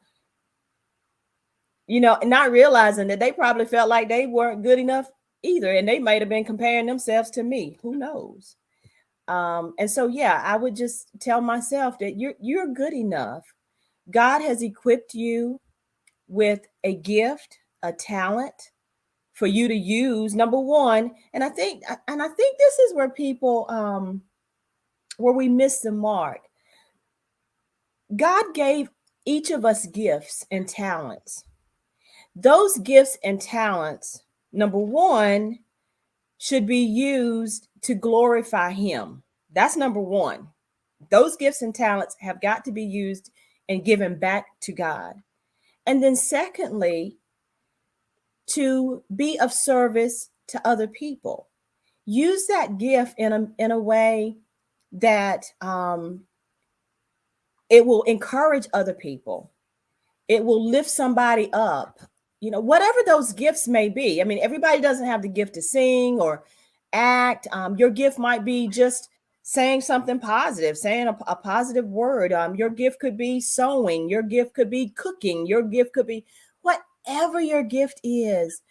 not realizing that they probably felt like they weren't good enough either, and they might have been comparing themselves to me. Who knows? And so, yeah, I would just tell myself that you're good enough. God has equipped you with a gift, a talent for you to use. Number one, and I think this is where people where we miss the mark. God gave each of us gifts and talents. Those gifts and talents, number one, should be used to glorify Him. That's number one. Those gifts and talents have got to be used and given back to God. And then, secondly, to be of service to other people. Use that gift in a way that it will encourage other people. It will lift somebody up. Whatever those gifts may be. I mean, everybody doesn't have the gift to sing or act. Your gift might be just saying something positive, saying a positive word. Your gift could be sewing. Your gift could be cooking. Your gift could be whatever your gift is.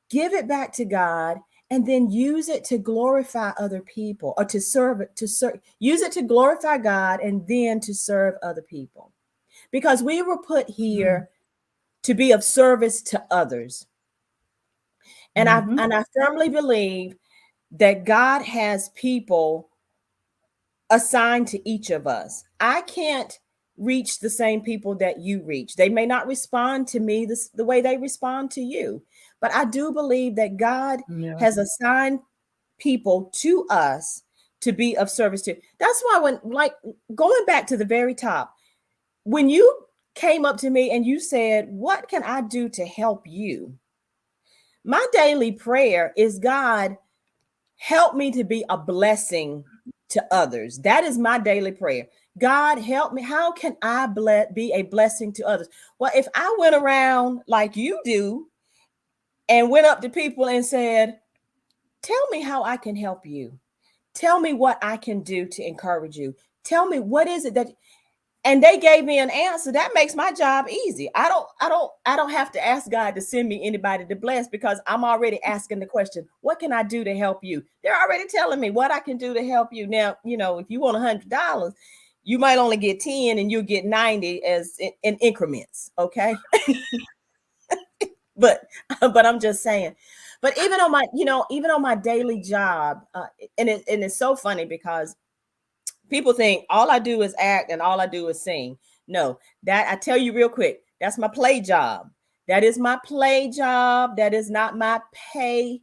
Give it back to God and then use it to glorify other people, or to serve it, use it to glorify God and then to serve other people. Because we were put Mm. here to be of service to others. And I Mhm. and I firmly believe that God has people assigned to each of us. I can't reach the same people that you reach. They may not respond to me the way they respond to you, but I do believe that God Yeah. has assigned people to us to be of service to. That's why, when, like, going back to the very top, when you came up to me and you said, "What can I do to help you?" My daily prayer is, God, help me to be a blessing to others. That is my daily prayer. God, help me. How can I be a blessing to others? Well, if I went around like you do and went up to people and said, "Tell me how I can help you. Tell me what I can do to encourage you. Tell me what is it that," and they gave me an answer, that makes my job easy. I don't have to ask God to send me anybody to bless, because I'm already asking the question, what can I do to help you? They're already telling me what I can do to help you. Now, if you want $100, you might only get 10 and you'll get 90 as in increments. Okay. but but I'm just saying. But even on my daily job, and it's so funny because people think all I do is act and all I do is sing. No, that I tell you real quick, that's my play job. That is my play job. That is not my pay.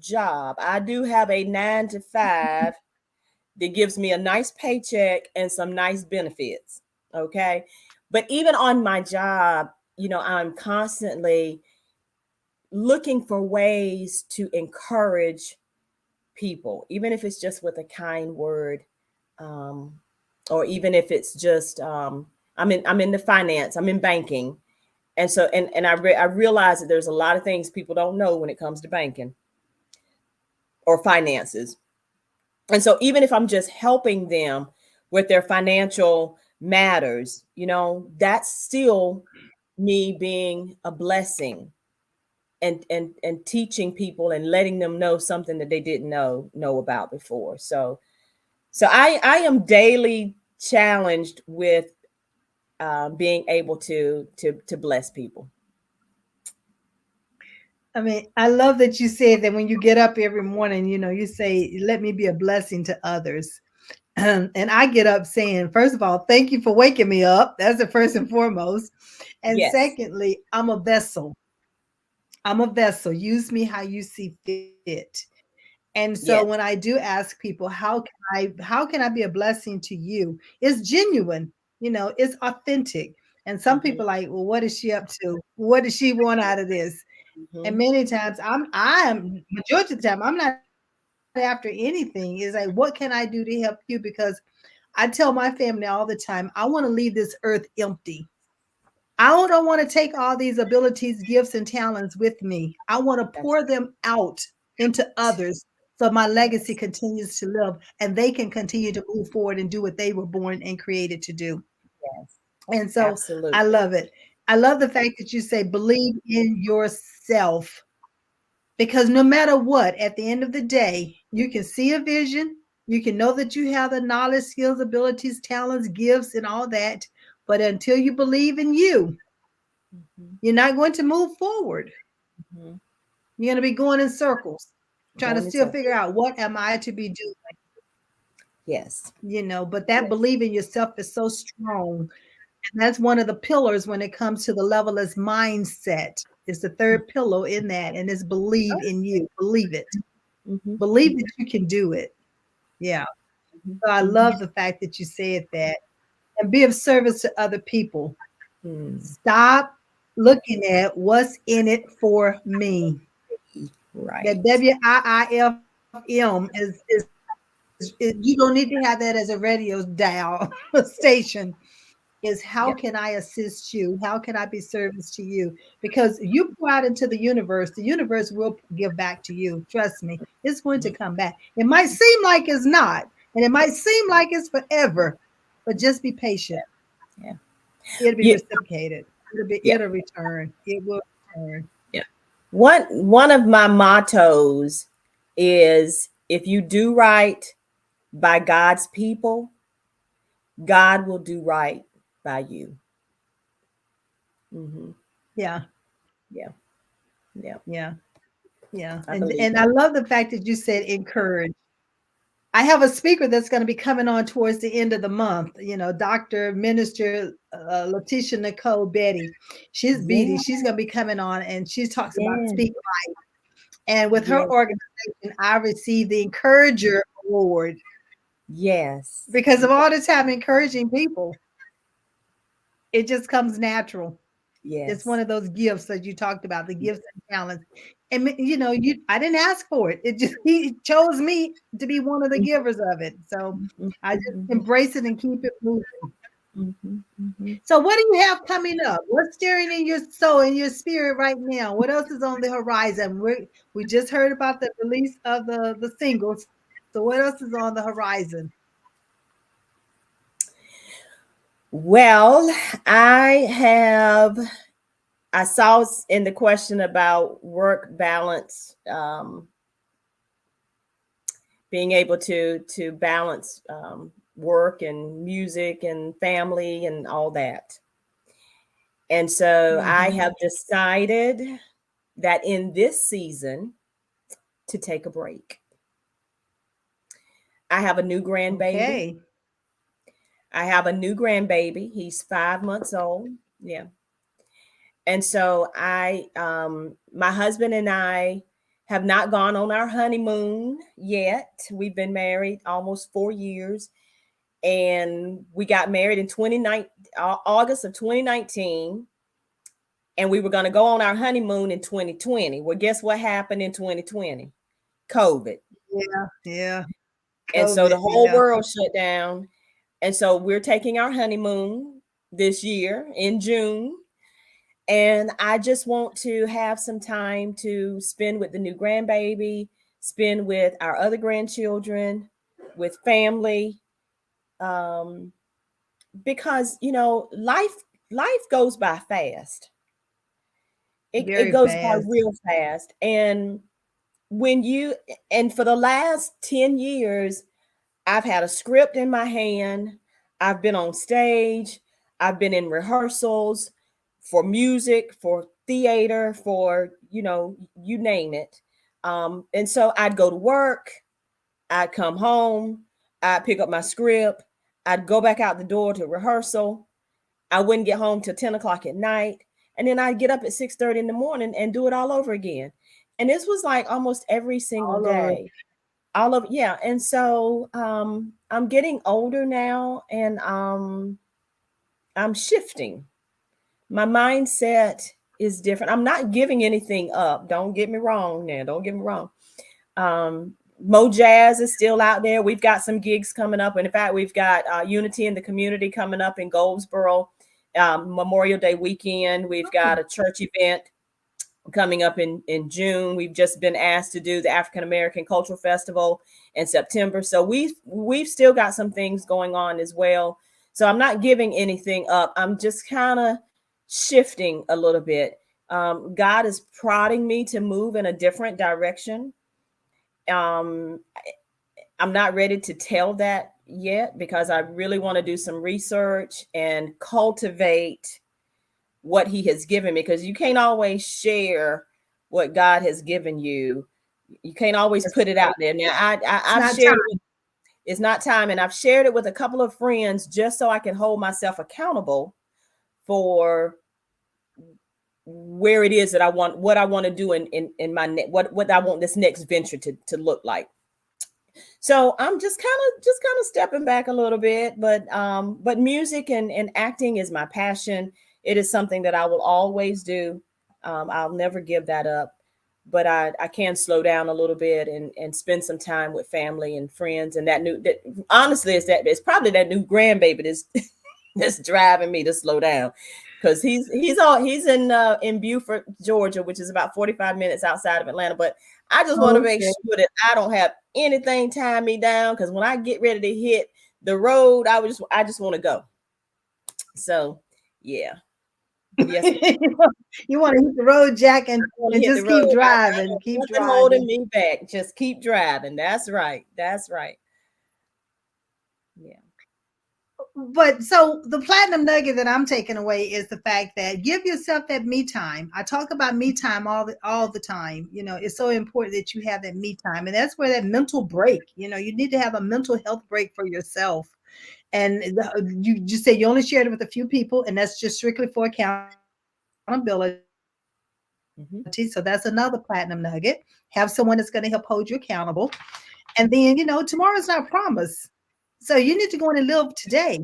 job. I do have a 9 to 5 that gives me a nice paycheck and some nice benefits. Okay. But even on my job, I'm constantly looking for ways to encourage people, even if it's just with a kind word, um, or even if it's just I'm in the finance, I'm in banking, and so I realize that there's a lot of things people don't know when it comes to banking or finances. And so even if I'm just helping them with their financial matters, that's still me being a blessing and teaching people and letting them know something that they didn't know about before. So I am daily challenged with being able to bless people. I mean, I love that you said that when you get up every morning, you say, let me be a blessing to others. And I get up saying, first of all, thank you for waking me up. That's the first and foremost. And Yes. secondly, I'm a vessel. I'm a vessel. Use me how you see fit. And so Yes. when I do ask people, how can I be a blessing to you? It's genuine, it's authentic. And some Hmm. people like, well, what is she up to? What does she want out of this? And Hmm. many times I am majority of the time I'm not after anything. Is like, what can I do to help you? Because I tell my family all the time, I want to leave this earth empty. I don't want to take all these abilities, gifts, and talents with me. I want to That's pour them out into others so my legacy yes. continues to live and they can continue to move forward and do what they were born and created to do. Yes. And so I Absolutely. love it. I love the fact that you say believe in yourself, because no matter what, at the end of the day, you can see a vision, you can know that you have the knowledge, skills, abilities, talents, gifts, and all that. But until you believe in you, Hmm. you're not going to move forward. Hmm. You're going to be going in circles, trying to Going still into figure out what am I to be doing, yes. but that Yes. belief in yourself is so strong. And that's one of the pillars when it comes to the level as mindset. It's the third pillar in that, and it's believe in you. Believe it. Mm-hmm. Believe that you can do it. Yeah. So I Hmm. love the fact that you said that. And be of service to other people. Hmm. Stop looking at what's in it for me. Right. That WIIFM you don't need to have that as a radio dial station. Is how Yeah. can I assist you? How can I be service to you? Because you pour out into the universe will give back to you. Trust me, it's going to come back. It might seem like it's not, and it might seem like it's forever, but just be patient. Yeah. It'll be Yeah. reciprocated. Yeah. It'll return. It will return. Yeah. One of my mottos is if you do right by God's people, God will do right by you. Hmm. Yeah, Yeah. Yeah. yeah, yeah. I And believe and I that. love the fact that you said encourage. I have a speaker that's going to be coming on towards the end of the month. Dr. Minister Letitia Nicole Betty. She's Beatty. Yeah. She's going to be coming on, and she talks about Yeah. speak. And with her Yes. organization, I received the Encourager Award Yes. because of all the time encouraging people. It just comes natural. It's one Yes. of those gifts that you talked about, the gifts and talents. And I didn't ask for it. It just he chose me to be one of the givers of it. So Mhm, I just mhm, embrace it and keep it moving. mhm, mhm. So what do you have coming up? What's stirring in your soul, in your spirit right now? What else is on the horizon? We just heard about the release of the singles. So what else is on the horizon? Well, I saw in the question about work balance, being able to balance work and music and family and all that. And so I Hmm. have decided that in this season to take a break. I have a new grandbaby. Okay. I have a new grandbaby. He's 5 months old. Yeah. And so my husband and I have not gone on our honeymoon yet. We've been married almost 4 years, and we got married in 29 August of 2019, and we were going to go on our honeymoon in 2020. Well, guess what happened in 2020? COVID. Yeah, yeah. And so the COVID, whole yeah. world shut down. And so we're taking our honeymoon this year in June. And I just want to have some time to spend with the new grandbaby, spend with our other grandchildren, with family. Um, because life goes by fast. It Very goes by fast. real fast. And when you and for the last 10 years, I've had a script in my hand. I've been on stage. I've been in rehearsals for music, for theater, for, you name it. And so I'd go to work, I'd come home, I'd pick up my script, I'd go back out the door to rehearsal. I wouldn't get home till 10 o'clock at night. And then I'd get up at 6:30 in the morning and do it all over again. And this was like almost every single All over. day. All of yeah. And so I'm getting older now, and I'm shifting. My mindset is different. I'm not giving anything up. Don't get me wrong now. Don't get me wrong. Mo Jazz is still out there. We've got some gigs coming up. And in fact, we've got Unity in the Community coming up in Goldsboro, Memorial Day weekend. We've got a church event coming up in June. We've just been asked to do the African American Cultural Festival in September. So we've still got some things going on as well. So I'm not giving anything up. I'm just kind of shifting a little bit. God is prodding me to move in a different direction. I'm not ready to tell that yet because I really want to do some research and cultivate what he has given me, because you can't always share what God has given you. You can't always put it out there. Now I've shared it. It's not time. And I've shared it with a couple of friends just so I can hold myself accountable for where it is that I want, what I want to do in my what I want this next venture to look like. So I'm just kind of stepping back a little bit, but music and acting is my passion. It is something that I will always do. I'll never give that up, but I can slow down a little bit and spend some time with family and friends. And that honestly it's probably that new grandbaby that's driving me to slow down, because he's in Beaufort, Georgia, which is about 45 minutes outside of Atlanta. But I just want to make sure that I don't have anything tying me down, because when I get ready to hit the road, I just want to go. So yeah. Yes. You want to hit the road, Jack, and just keep driving. Keep driving. Holding me back. Just keep driving. That's right. That's right. Yeah. But so the platinum nugget that I'm taking away is the fact that give yourself that me time. I talk about me time all the time. It's so important that you have that me time, and that's where that mental break. You need to have a mental health break for yourself. And you just say you only shared it with a few people, and that's just strictly for accountability. Mm-hmm. So that's another platinum nugget. Have someone that's going to help hold you accountable. And then, tomorrow's not promised. So you need to go in and live today.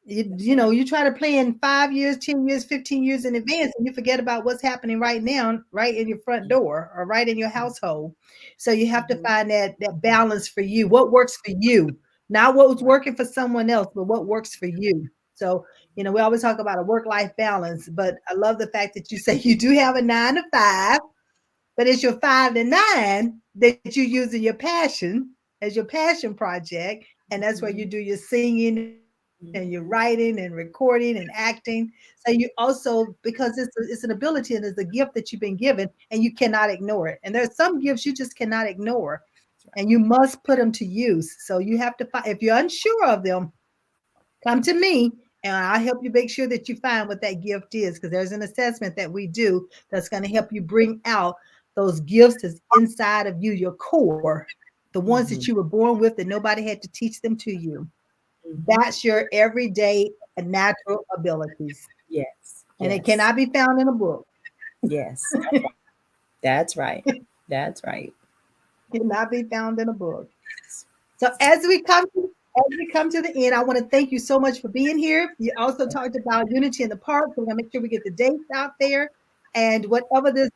You try to plan 5 years, 10 years, 15 years in advance, and you forget about what's happening right now, right in your front door or right in your household. So you have to find that balance for you. What works for you? Not what was working for someone else, but what works for you. So, we always talk about a work-life balance, but I love the fact that you say you do have a 9 to 5, but it's your 5 to 9 that you're using your passion as your passion project. And that's where you do your singing and your writing and recording and acting. So you also, because it's an ability and it's a gift that you've been given, and you cannot ignore it. And there's some gifts you just cannot ignore, and you must put them to use. So you have to find, if you're unsure of them, come to me and I'll help you make sure that you find what that gift is, because there's an assessment that we do that's going to help you bring out those gifts that's inside of you, your core, the ones that you were born with that nobody had to teach them to you. That's your everyday and natural abilities. Yes. And it cannot be found in a book. Yes. That's right. That's right. Cannot be found in a book. So as we come to the end, I want to thank you so much for being here. You also talked about Unity in the Park. So we're gonna make sure we get the dates out there. And whatever this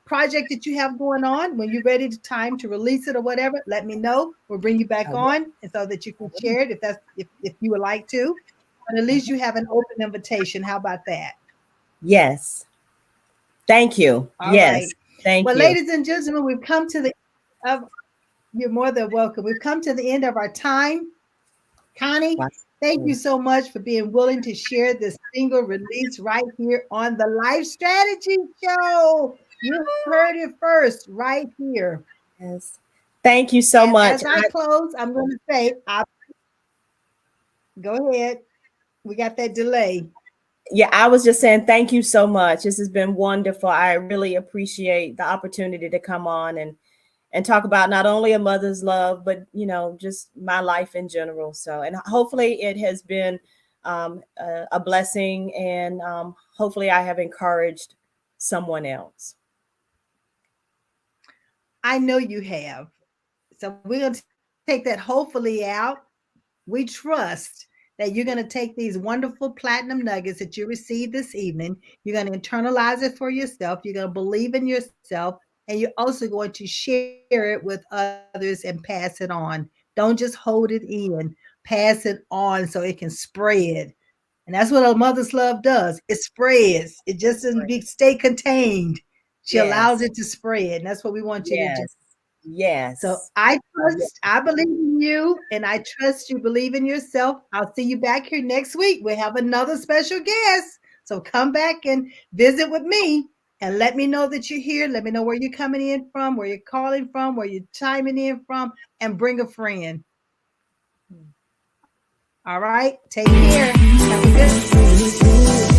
project that you have going on, when you're ready to time to release it or whatever, let me know. We'll bring you back I will. on, and so that you can share it if you would like to. But at least you have an open invitation. How about that? Yes. Thank you. All Yes. right. Thank Well, you. ladies and gentlemen, we've come to the of you're more than welcome. We've come to the end of our time. Connie, Wow. thank you so much for being willing to share this single release right here on the Life Strategy Show. You heard it first right here. Yes. Thank you so And much. as I close, I'm going to say, go ahead. We got that delay. Yeah, I was just saying thank you so much. This has been wonderful. I really appreciate the opportunity to come on and talk about not only a mother's love, but just my life in general. So, and hopefully it has been a blessing, and hopefully I have encouraged someone else. I know you have. So we're going to take that hopefully out. We trust that you're going to take these wonderful platinum nuggets that you received this evening. You're going to internalize it for yourself. You're going to believe in yourself. And you're also going to share it with others and pass it on. Don't just hold it in, pass it on so it can spread. And that's what a mother's love does. It spreads. It just doesn't stay contained. She allows Yes. it to spread. And that's what we want you to do. Yes. Yes. So I believe in you, and I trust you believe in yourself. I'll see you back here next week. We have another special guest. So come back and visit with me and let me know that you're here. Let me know where you're coming in from, where you're calling from, where you're chiming in from, and bring a friend. All right. Take care. Have a good